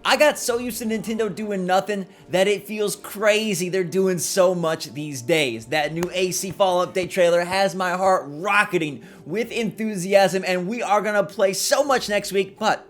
I got so used to Nintendo doing nothing that it feels crazy they're doing so much these days. That new AC Fall update trailer has my heart rocketing with enthusiasm, and we are gonna play so much next week, but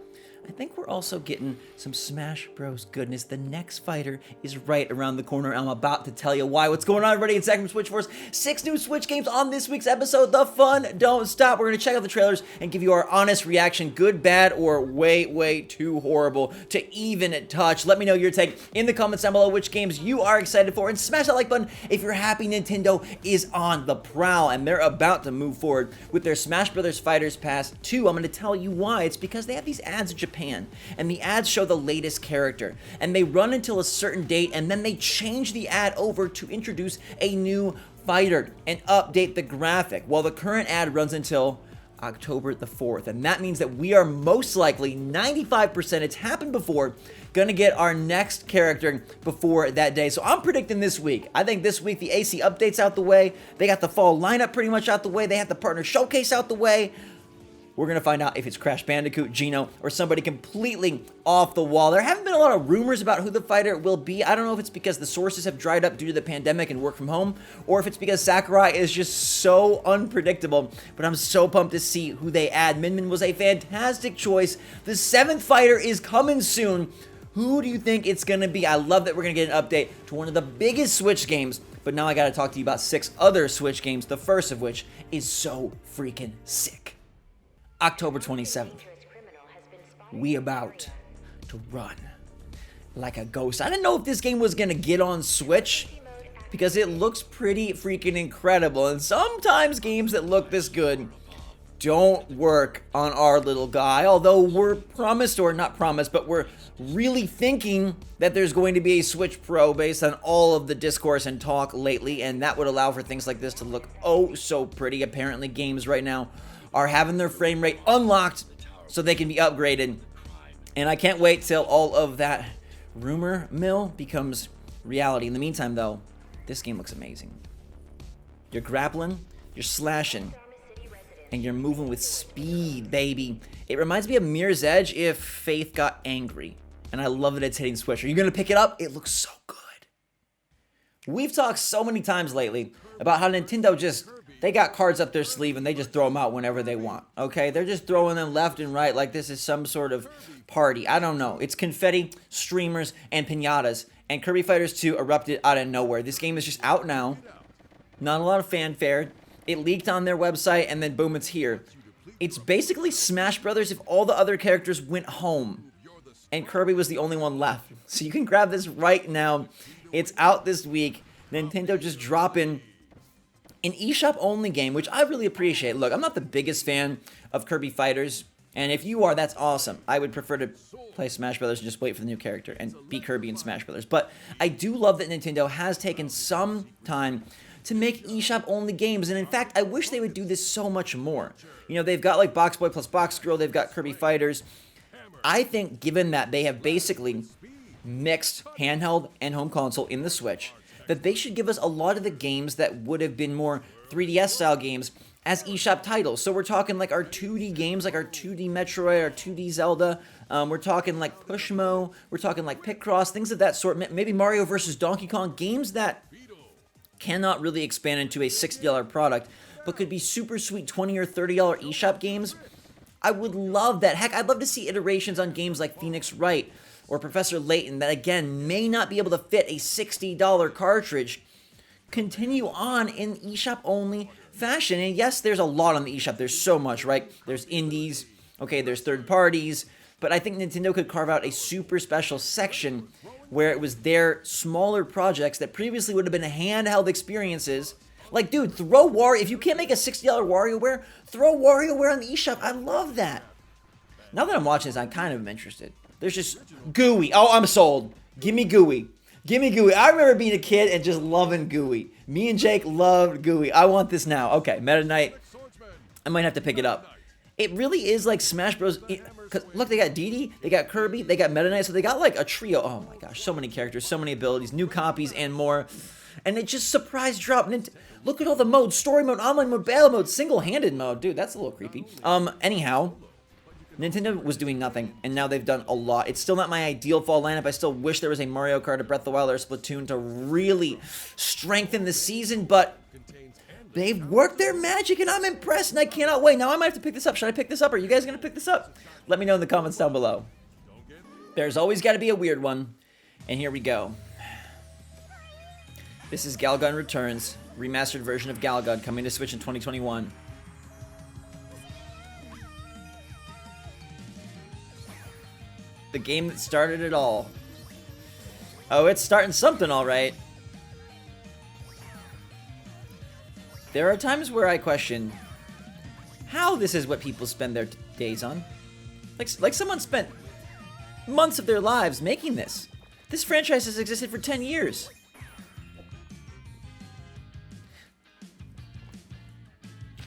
I think we're also getting some Smash Bros goodness. The next fighter is right around the corner. I'm about to tell you why. What's going on, everybody? It's Zach from SwitchForce. 6 new Switch games on this week's episode. The fun don't stop. We're going to check out the trailers and give you our honest reaction, good, bad, or way too horrible to even touch. Let me know your take in the comments down below which games you are excited for, and smash that like button if you're happy Nintendo is on the prowl and they're about to move forward with their Smash Bros. Fighters Pass 2. I'm going to tell you why. It's because they have these ads in Japan, and the ads show the latest character, and they run until a certain date, and then they change the ad over to introduce a new fighter and update the graphic. Well, the current ad runs until October the 4th, and that means that we are most likely 95%, it's happened before, gonna get our next character before that day. So I'm predicting this week. I think this week the AC update's out the way, they got the fall lineup pretty much out the way, they have the partner showcase out the way. We're going to find out if it's Crash Bandicoot, Geno, or somebody completely off the wall. There haven't been a lot of rumors about who the fighter will be. I don't know if it's because the sources have dried up due to the pandemic and work from home, or if it's because Sakurai is just so unpredictable. But I'm so pumped to see who they add. Min Min was a fantastic choice. The 7th fighter is coming soon. Who do you think it's going to be? I love that we're going to get an update to one of the biggest Switch games. But now I got to talk to you about 6 other Switch games, the first of which is so freaking sick. October 27th, we about to run like a ghost. I didn't know if this game was gonna get on Switch because it looks pretty freaking incredible, and sometimes games that look this good don't work on our little guy, although we're promised, or not promised, but we're really thinking that there's going to be a Switch Pro based on all of the discourse and talk lately, and that would allow for things like this to look oh so pretty. Apparently games right now are having their frame rate unlocked so they can be upgraded. And I can't wait till all of that rumor mill becomes reality. In the meantime, though, this game looks amazing. You're grappling, you're slashing, and you're moving with speed, baby. It reminds me of Mirror's Edge if Faith got angry. And I love that it's hitting Switch. Are you going to pick it up? It looks so good. We've talked so many times lately about how Nintendo they got cards up their sleeve and they just throw them out whenever they want, okay? They're just throwing them left and right like this is some sort of party. I don't know. It's confetti, streamers, and piñatas, and Kirby Fighters 2 erupted out of nowhere. This game is just out now. Not a lot of fanfare. It leaked on their website, and then boom, it's here. It's basically Smash Brothers if all the other characters went home, and Kirby was the only one left. So you can grab this right now. It's out this week. Nintendo just dropping an eShop only game, which I really appreciate. Look, I'm not the biggest fan of Kirby Fighters, and if you are, that's awesome. I would prefer to play Smash Brothers and just wait for the new character and be Kirby in Smash Brothers. But I do love that Nintendo has taken some time to make eShop only games, and in fact, I wish they would do this so much more. You know, they've got like Box Boy plus Box Girl, they've got Kirby Fighters. I think given that they have basically mixed handheld and home console in the Switch, that they should give us a lot of the games that would have been more 3DS style games as eShop titles. So we're talking like our 2D games, like our 2D Metroid, our 2D Zelda. We're talking like Pushmo. We're talking like Picross, things of that sort. Maybe Mario vs. Donkey Kong. Games that cannot really expand into a $60 product, but could be super sweet $20 or $30 eShop games. I would love that. Heck, I'd love to see iterations on games like Phoenix Wright or Professor Layton that, again, may not be able to fit a $60 cartridge, continue on in eShop-only fashion. And yes, there's a lot on the eShop. There's so much, right? There's indies, okay, there's third parties, but I think Nintendo could carve out a super special section where it was their smaller projects that previously would have been handheld experiences. Like, dude, throw Wario. If you can't make a $60 WarioWare, throw WarioWare on the eShop. I love that. Now that I'm watching this, I kind of am interested. There's just Gooey. Oh, I'm sold. Give me Gooey. Give me Gooey. I remember being a kid and just loving Gooey. Me and Jake loved Gooey. I want this now. Okay, Meta Knight. I might have to pick it up. It really is like Smash Bros. Cause look, they got Dee Dee, they got Kirby, they got Meta Knight, so they got like a trio. Oh my gosh, so many characters, so many abilities, new copies, and more. And it just surprise dropped. Look at all the modes: story mode, online mode, battle mode, single-handed mode. Dude, that's a little creepy. Anyhow, Nintendo was doing nothing, and now they've done a lot. It's still not my ideal fall lineup. I still wish there was a Mario Kart, a Breath of the Wild, or a Splatoon to really strengthen the season, but they've worked their magic, and I'm impressed, and I cannot wait. Now I might have to pick this up. Should I pick this up? Are you guys going to pick this up? Let me know in the comments down below. There's always got to be a weird one, and here we go. This is Galgun Returns, remastered version of Galgun, coming to Switch in 2021. The game that started it all. Oh, it's starting something all right. There are times where I question how this is what people spend their days on. Like someone spent months of their lives making this. This franchise has existed for 10 years.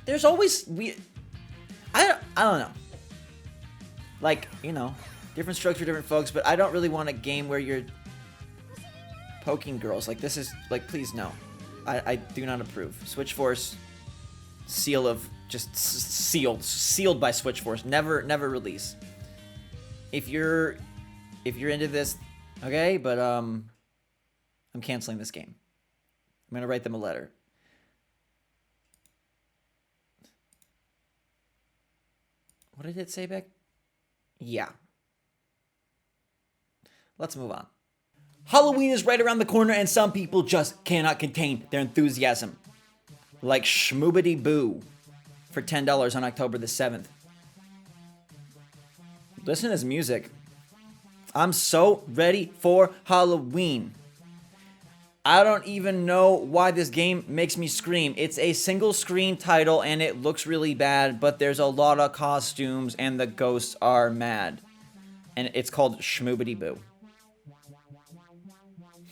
There's always I don't know. Like, you know, different strokes for different folks, but I don't really want a game where you're poking girls. Like, this is, like, please no. I do not approve. SwitchForce, seal of, just sealed by SwitchForce. Never release. If you're into this, okay, but I'm canceling this game. I'm gonna write them a letter. What did it say back? Yeah. Let's move on. Halloween is right around the corner, and some people just cannot contain their enthusiasm. Like Schmubity Boo for $10 on October the 7th. Listen to this music. I'm so ready for Halloween. I don't even know why this game makes me scream. It's a single screen title and it looks really bad, but there's a lot of costumes and the ghosts are mad. And it's called Schmubity Boo.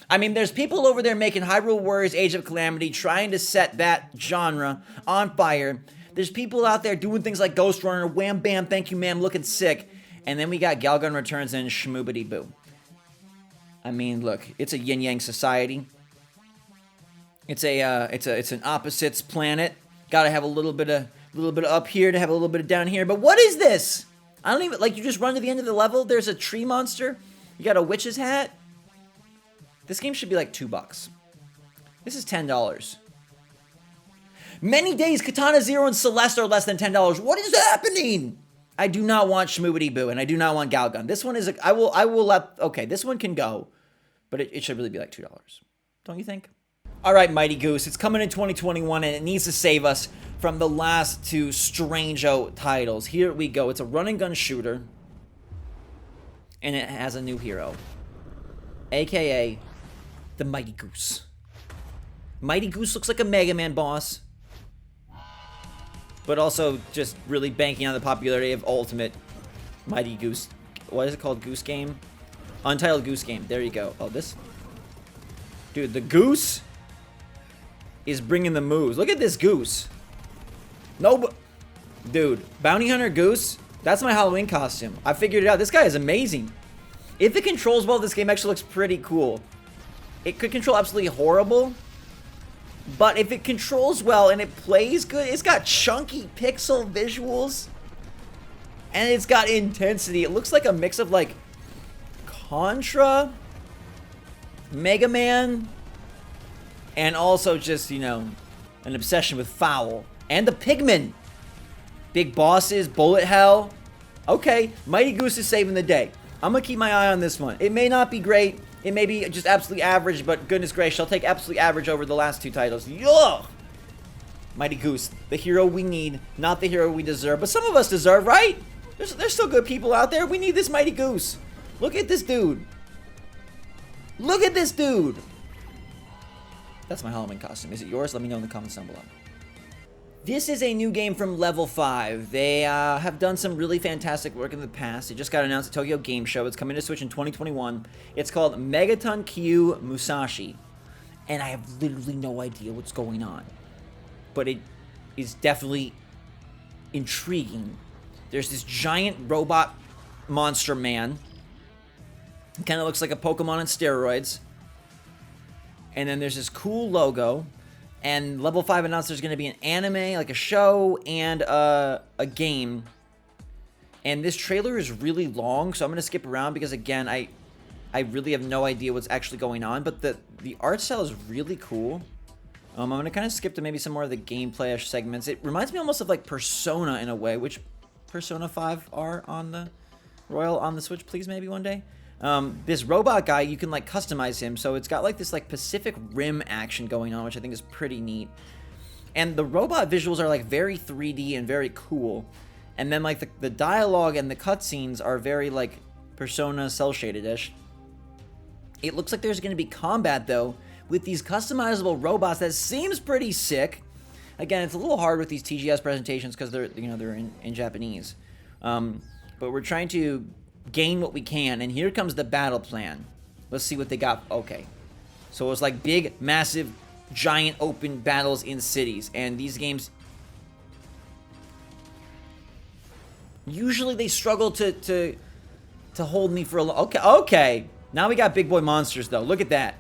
I mean, there's people over there making Hyrule Warriors Age of Calamity, trying to set that genre on fire. There's people out there doing things like Ghost Runner, Wham Bam, Thank You Ma'am, looking sick. And then we got Galgun Returns and Schmubity Boo. I mean, look, it's a yin-yang society. It's an opposites planet. Gotta have a little bit of up here to have a little bit of down here. But what is this? I don't even, like, you just run to the end of the level, there's a tree monster, you got a witch's hat. This game should be like $2. This is $10. Many Days, Katana Zero, and Celeste are less than $10. What is happening? I do not want Schmubity Boo, and I do not want Galgun. This one is, I will let, okay, this one can go, but it should really be like $2. Don't you think? All right, Mighty Goose, it's coming in 2021, and it needs to save us from the last two Strange-O titles. Here we go. It's a run-and-gun shooter, and it has a new hero, a.k.a. the Mighty Goose. Mighty Goose looks like a Mega Man boss, but also just really banking on the popularity of Ultimate Mighty Goose. What is it called? Goose Game? Untitled Goose Game. There you go. Oh, this? Dude, the Goose is bringing the moves. Look at this Goose. No, dude, Bounty Hunter Goose, that's my Halloween costume. I figured it out. This guy is amazing. If it controls well, this game actually looks pretty cool. It could control absolutely horrible, but if it controls well and it plays good, it's got chunky pixel visuals, and it's got intensity. It looks like a mix of, like, Contra, Mega Man, and also just, you know, an obsession with Foul. And the Pigmen. Big bosses, bullet hell. Okay, Mighty Goose is saving the day. I'm going to keep my eye on this one. It may not be great. It may be just absolutely average, but goodness gracious, I'll take absolutely average over the last two titles. Yuck! Mighty Goose, the hero we need, not the hero we deserve. But some of us deserve, right? There's still good people out there. We need this Mighty Goose. Look at this dude. Look at this dude. That's my Halloween costume. Is it yours? Let me know in the comments down below. This is a new game from Level 5. They have done some really fantastic work in the past. It just got announced at Tokyo Game Show. It's coming to Switch in 2021. It's called Megaton Q Musashi. And I have literally no idea what's going on. But it is definitely intriguing. There's this giant robot monster man. It kind of looks like a Pokemon on steroids. And then there's this cool logo. And Level 5 announced there's going to be an anime, like a show, and a game. And this trailer is really long, so I'm going to skip around because, again, I really have no idea what's actually going on. But the art style is really cool. I'm going to kind of skip to maybe some more of the gameplay-ish segments. It reminds me almost of like Persona in a way, which Persona 5 are on the Royal on the Switch, please, maybe one day. This robot guy, you can like customize him, so it's got like this like Pacific Rim action going on, which I think is pretty neat. And the robot visuals are like very 3D and very cool. And then like the dialogue and the cutscenes are very like Persona cel-shaded-ish. It looks like there's going to be combat though with these customizable robots that seems pretty sick. Again, it's a little hard with these TGS presentations because they're in Japanese. But we're trying to gain what we can, and here comes the battle plan. Let's see what they got. Okay, so it's like big, massive, giant open battles in cities, and these games usually they struggle to hold me for a long. Okay. Now we got big boy monsters though. Look at that.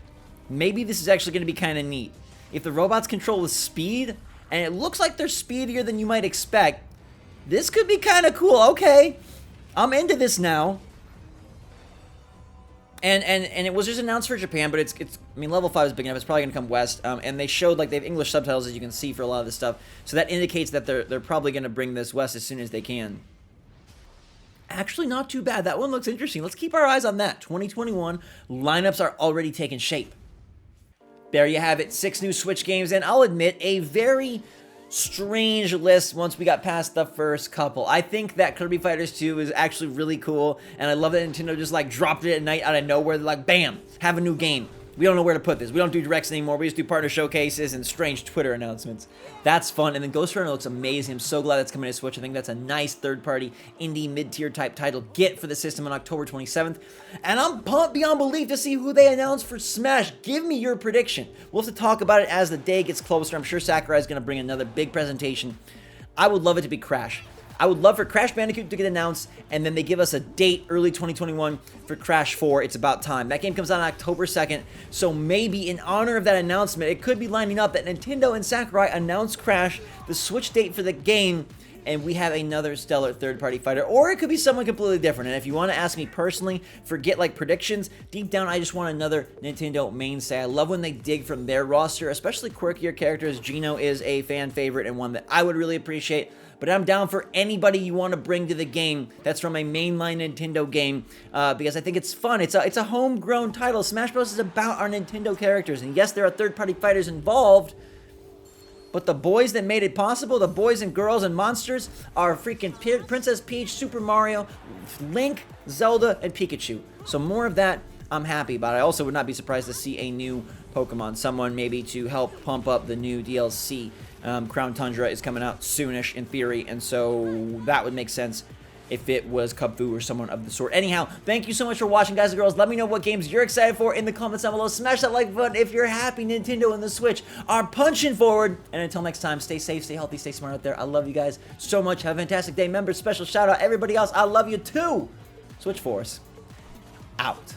Maybe this is actually going to be kind of neat. If the robots control with speed, and it looks like they're speedier than you might expect, this could be kind of cool. Okay, I'm into this now. And it was just announced for Japan, but it's I mean, level 5 is big enough. It's probably going to come west. And they showed like they have English subtitles, as you can see, for a lot of this stuff. So that indicates that they're probably going to bring this west as soon as they can. Actually, not too bad. That one looks interesting. Let's keep our eyes on that. 2021 lineups are already taking shape. There you have it, 6 new Switch games, and I'll admit, a very strange list once we got past the first couple. I think that Kirby Fighters 2 is actually really cool, and I love that Nintendo just like dropped it at night out of nowhere. They're like, bam, have a new game. We don't know where to put this. We don't do directs anymore. We just do partner showcases and strange Twitter announcements. That's fun. And then Ghost Runner looks amazing. I'm so glad that's coming to Switch. I think that's a nice third-party indie mid-tier type title get for the system on October 27th. And I'm pumped beyond belief to see who they announce for Smash. Give me your prediction. We'll have to talk about it as the day gets closer. I'm sure Sakurai is going to bring another big presentation. I would love it to be Crash. I would love for Crash Bandicoot to get announced, and then they give us a date, early 2021, for Crash 4. It's about time. That game comes out on October 2nd, so maybe in honor of that announcement, it could be lining up that Nintendo and Sakurai announce Crash, the Switch date for the game, and we have another stellar third-party fighter, or it could be someone completely different. And if you want to ask me personally, forget like predictions, deep down I just want another Nintendo mainstay. I love when they dig from their roster, especially quirkier characters. Geno is a fan favorite and one that I would really appreciate. But I'm down for anybody you want to bring to the game that's from a mainline Nintendo game, because I think it's fun. It's a homegrown title. Smash Bros. Is about our Nintendo characters. And yes, there are third-party fighters involved, but the boys that made it possible, the boys and girls and monsters, are freaking Princess Peach, Super Mario, Link, Zelda, and Pikachu. So more of that I'm happy about. I also would not be surprised to see a new Pokemon. Someone maybe to help pump up the new DLC. Crown Tundra is coming out soonish in theory, and so that would make sense if it was Kubfu or someone of the sort. Anyhow, thank you so much for watching, guys and girls. Let me know what games you're excited for in the comments down below. Smash that like button if you're happy Nintendo and the Switch are punching forward. And until next time, stay safe, stay healthy, stay smart out there. I love you guys so much. Have a fantastic day. Members, special shout out. Everybody else, I love you too. SwitchForce out.